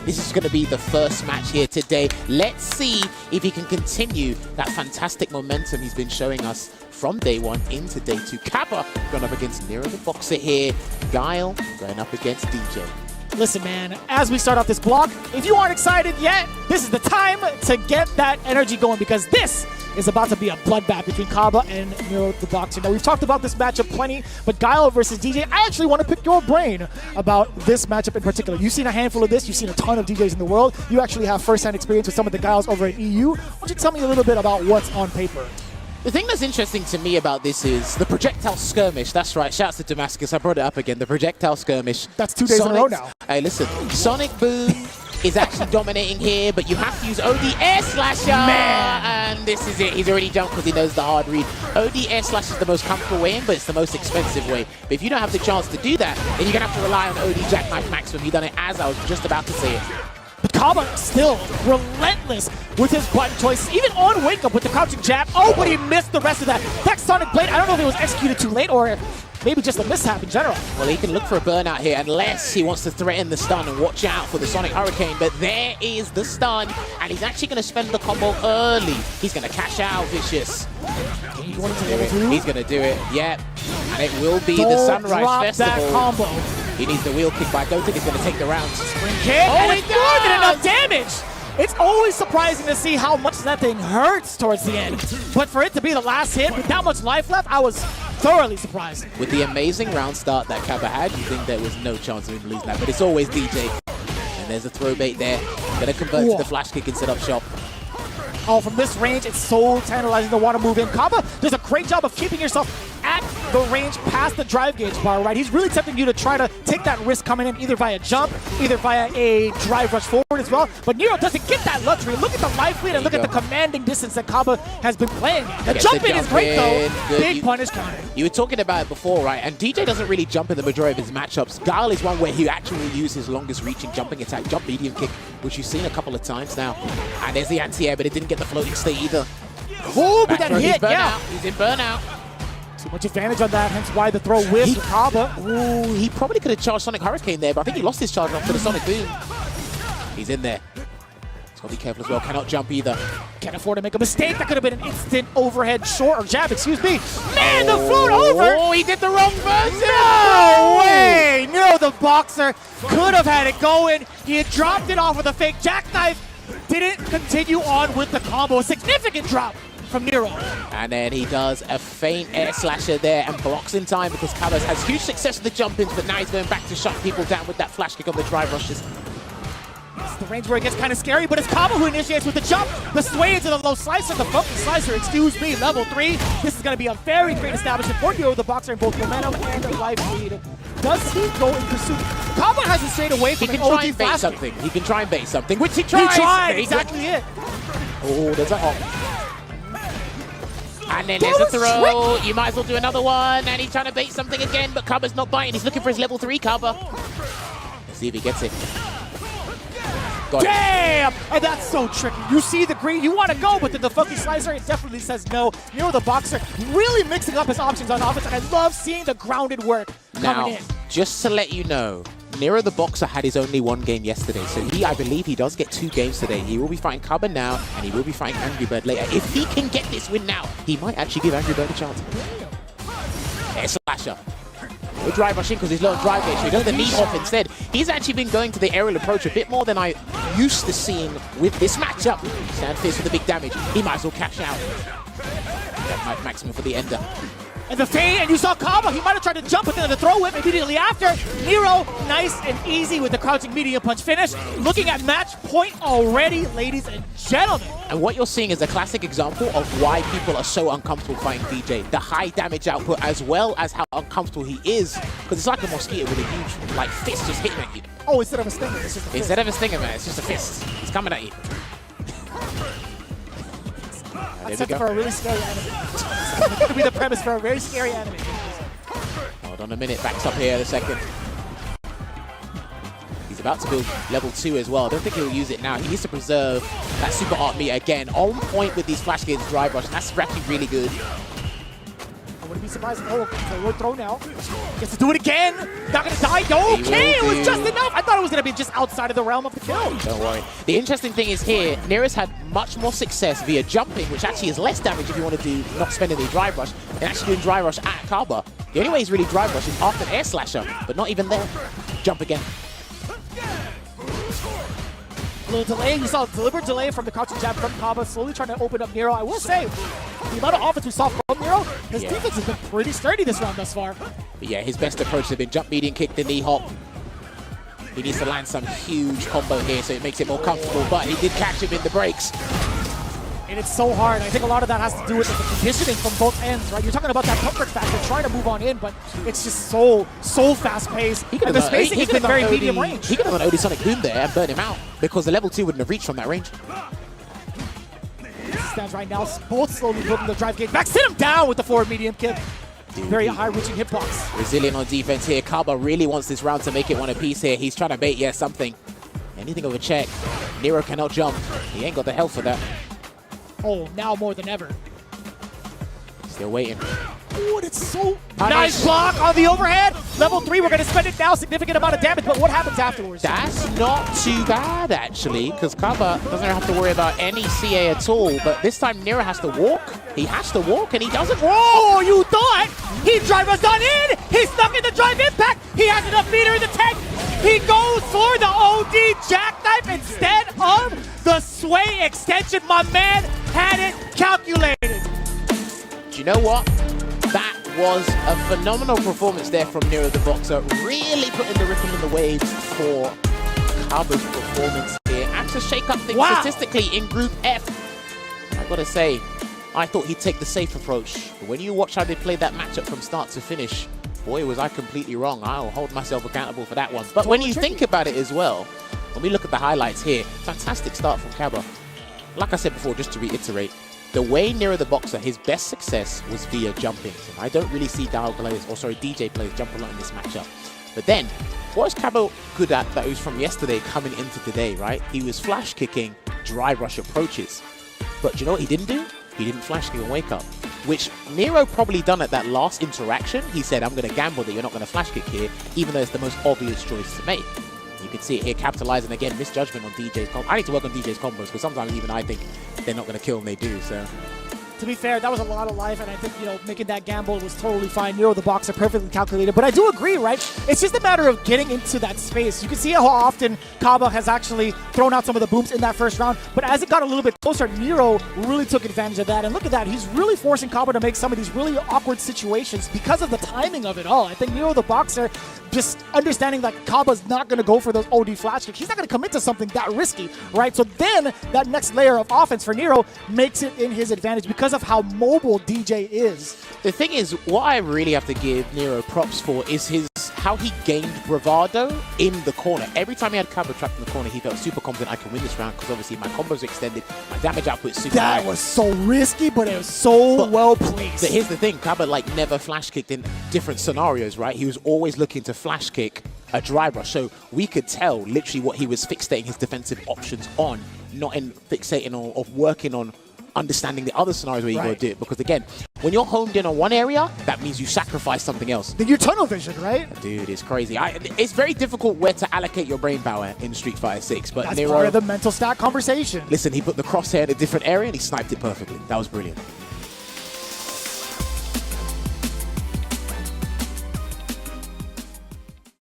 This is going to be the first match here today. Let's see if he can continue that fantastic momentum he's been showing us from day one into day two. Caba going up against Nerotheboxer here. Guile going up against Deejay. Listen, man, as we start off this block, if you aren't excited yet, this is the time to get that energy going, because this is about to be a bloodbath between Caba and Nerotheboxer. Now, we've talked about this matchup plenty, but Guile versus Deejay, I actually want to pick your brain about this matchup in particular. You've seen a handful of this, you've seen a ton of Deejays in the world, you actually have first-hand experience with some of the Guiles over in EU. Why don't you tell me a little bit about what's on paper? The thing that's interesting to me about this is the projectile skirmish. That's right, shouts to Damascus, I brought it up again, the projectile skirmish. That's 2 days in a row now. Hey, listen, Sonic Boom is actually dominating here, but you have to use OD Air Slasher. Man. And this is it. He's already jumped because he knows the hard read. OD Air Slasher is the most comfortable way in, but it's the most expensive way. But if you don't have the chance to do that, then you're going to have to rely on OD Jackknife Maximum. He done it as I was just about to say it. But Caba still relentless with his button choices, even on wake up with the crouching jab. Oh, but he missed the rest of that. That Sonic Blade, I don't know if it was executed too late or maybe just a mishap in general. Well, he can look for a burnout here unless he wants to threaten the stun and watch out for the Sonic Hurricane. But there is the stun, and he's actually going to spend the combo early. He's going to cash out Vicious. He's going to do it. Yep. And it will be the Sunrise Festival. That combo. He needs the wheel kick, but I don't think he's going to take the rounds. Spring kick, and it's more than enough damage. It's always surprising to see how much that thing hurts towards the end. But for it to be the last hit with that much life left, I was thoroughly surprised. With the amazing round start that Caba had, you think there was no chance of him losing that. But it's always Deejay. And there's a throw bait there. Gonna convert to the flash kick and set up shop. Oh, from this range, it's so tantalizing to want to move in. Caba does a great job of keeping yourself at the range past the drive gauge bar, right? He's really tempting you to try to take that risk coming in either via jump, either via a drive rush forward as well. But Nero doesn't get that luxury. Look at the life lead and look at the commanding distance that Caba has been playing. The jump in is great, though. Big punish counter. You were talking about it before, right? And Deejay doesn't really jump in the majority of his matchups. Guile is one where he actually uses his longest reaching jumping attack, jump medium kick, which you've seen a couple of times now. And there's the anti-air, but it didn't get the floating state either. Oh, but that hit, yeah. He's in burnout. Too much advantage on that, hence why the throw whiffed for Caba. Ooh, he probably could have charged Sonic Hurricane there, but I think he lost his charge off to the Sonic Boom. He's in there. He's got to be careful as well. Cannot jump either. Can't afford to make a mistake. That could have been an instant overhead short or jab, excuse me. Man, the float over! Oh, he did the wrong version! No way! Nerotheboxer could have had it going. He had dropped it off with a fake jackknife. Didn't continue on with the combo. A significant drop from Nero. And then he does a feint air slasher there and blocks in time because Caba has huge success with the jump-ins, but now he's going back to shut people down with that flash kick on the drive rushes. It's the range where it gets kind of scary, but it's Caba who initiates with the jump, the sway into the low slicer, the funky slicer, excuse me, level 3. This is going to be a very great establishment for Nerotheboxer in both momentum and life lead. Does he go in pursuit? Caba has it straight away from he can try and bait something. He can try and bait something, which he tries. He tried, exactly it. Oh, there's a hop. And then there's a throw. You might as well do another one. And he's trying to bait something again, but Caba's not biting. He's looking for his level 3 Caba. Let's see if he gets it. Damn! And that's so tricky. You see the green, you want to go, but then the funky slicer, it definitely says no. Nerotheboxer really mixing up his options on offense, and I love seeing the grounded work coming in. Just to let you know, Nerotheboxer had his only one game yesterday, so I believe he does get 2 games today. He will be fighting Caba now, and he will be fighting Angry Bird later. If he can get this win now, he might actually give Angry Bird a chance. Air slasher. We'll drive rush in because he's low on drive gauge, so he does the knee hop instead. He's actually been going to the aerial approach a bit more than I used to seeing with this matchup. Stand fierce with the big damage. He might as well cash out. That maximum for the ender. And the feint, and you saw Caba, he might have tried to jump, but then the throw whip immediately after. Nero, nice and easy with the crouching medium punch finish. Looking at match point already, ladies and gentlemen. And what you're seeing is a classic example of why people are so uncomfortable fighting Deejay. The high damage output as well as how uncomfortable he is. Because it's like a mosquito with a huge fist just hitting at you. Oh, instead of a stinger, it's just a fist. Instead of a stinger, man, it's just a fist. It's coming at you. That's set for a really scary anime. It's going to be the premise for a very scary anime. Hold on a minute, backs up here in a second. He's about to build level 2 as well. I don't think he'll use it now. He needs to preserve that super art meter again. On point with these flash gates, drive rush. That's actually really good. I wouldn't be surprised. Oh, forward throw now. Gets to do it again. Not going to die. Okay, it was just enough. I thought it was going to be just outside of the realm of the kill. Don't worry. The interesting thing is here, Nero's had much more success via jumping, which actually is less damage if you want to do not spending the drive rush, and actually doing drive rush at Caba. The only way he's really drive rush is after an air slasher, but not even there. Jump again. A little delay. You saw a deliberate delay from the crouching jab from Caba, slowly trying to open up Nero. I will say, the amount of offense we saw from Nero, his defense has been pretty sturdy this round thus far. But yeah, his best approach has been jump medium kick, the knee hop. He needs to land some huge combo here so it makes it more comfortable, but he did catch him in the breaks. And it's so hard. I think a lot of that has to do with the conditioning from both ends, right? You're talking about that comfort factor, trying to move on in, but it's just so fast-paced. And the spacing has been very medium range. He could have an OD Sonic Boom there and burn him out, because the level 2 wouldn't have reached from that range. Stands right now, both slowly building the drive gate back. Sit him down with the forward medium kick. Dude, very high-reaching hitbox. Resilient on defense here. Caba really wants this round to make it one apiece here. He's trying to bait, something. Anything of a check. Nero cannot jump. He ain't got the health for that. Oh, now more than ever. Still waiting. Oh, it's so nice block on the overhead. Level 3, we're going to spend it now. Significant amount of damage, but what happens afterwards? That's not too bad, actually, because Caba doesn't have to worry about any CA at all. But this time, Nero has to walk. He has to walk, and he doesn't. Whoa, you thought? He drive us on in. He's stuck in the drive impact. He has enough meter in the tank. He goes for the OD jackknife instead of the sway extension. My man had it calculated. Do you know what? That was a phenomenal performance there from Nerotheboxer, really putting the rhythm in the waves for Caba's performance here. And to shake up things statistically in Group F, I've got to say, I thought he'd take the safe approach. But when you watch how they played that matchup from start to finish, boy, was I completely wrong. I'll hold myself accountable for that one. But when you think about it as well, when we look at the highlights here, fantastic start from Caba. Like I said before, just to reiterate, the way Nerotheboxer, his best success was via jumping. And I don't really see Deejay players jump a lot in this matchup. But then, what was Caba good at that was from yesterday coming into today, right? He was flash kicking drive rush approaches. But do you know what he didn't do? He didn't flash kick and wake up, which Nero probably done at that last interaction. He said, I'm going to gamble that you're not going to flash kick here, even though it's the most obvious choice to make. You can see it here, capitalizing again, misjudgment on Deejay's combos. I need to work on Deejay's combos, because sometimes even I think they're not going to kill and they do, so. To be fair, that was a lot of life, and I think, making that gamble was totally fine. Nerotheboxer perfectly calculated, but I do agree, right? It's just a matter of getting into that space. You can see how often Caba has actually thrown out some of the booms in that first round, but as it got a little bit closer, Nero really took advantage of that, and look at that. He's really forcing Caba to make some of these really awkward situations because of the timing of it all. I think Nerotheboxer just understanding that Caba's not going to go for those OD flash kicks. He's not going to commit to something that risky, right? So then that next layer of offense for Nero makes it in his advantage because of how mobile Deejay is. The thing is, what I really have to give Nero props for is how he gained bravado in the corner. Every time he had Caba trapped in the corner, he felt super confident, I can win this round because obviously my combos are extended, my damage output is super high. That was so risky, but it was so well placed. But here's the thing, Caba never flash kicked in different scenarios, right? He was always looking to flash kick a drive rush, so we could tell literally what he was fixating his defensive options on, not in fixating on or working on understanding the other scenarios where you go do it. Because again, when you're honed in on one area, that means you sacrifice something else. Then you're tunnel vision, right? Dude, it's crazy. It's very difficult where to allocate your brain power in Street Fighter 6. But that's Nero, part of the mental stat conversation. Listen, he put the crosshair in a different area and he sniped it perfectly. That was brilliant.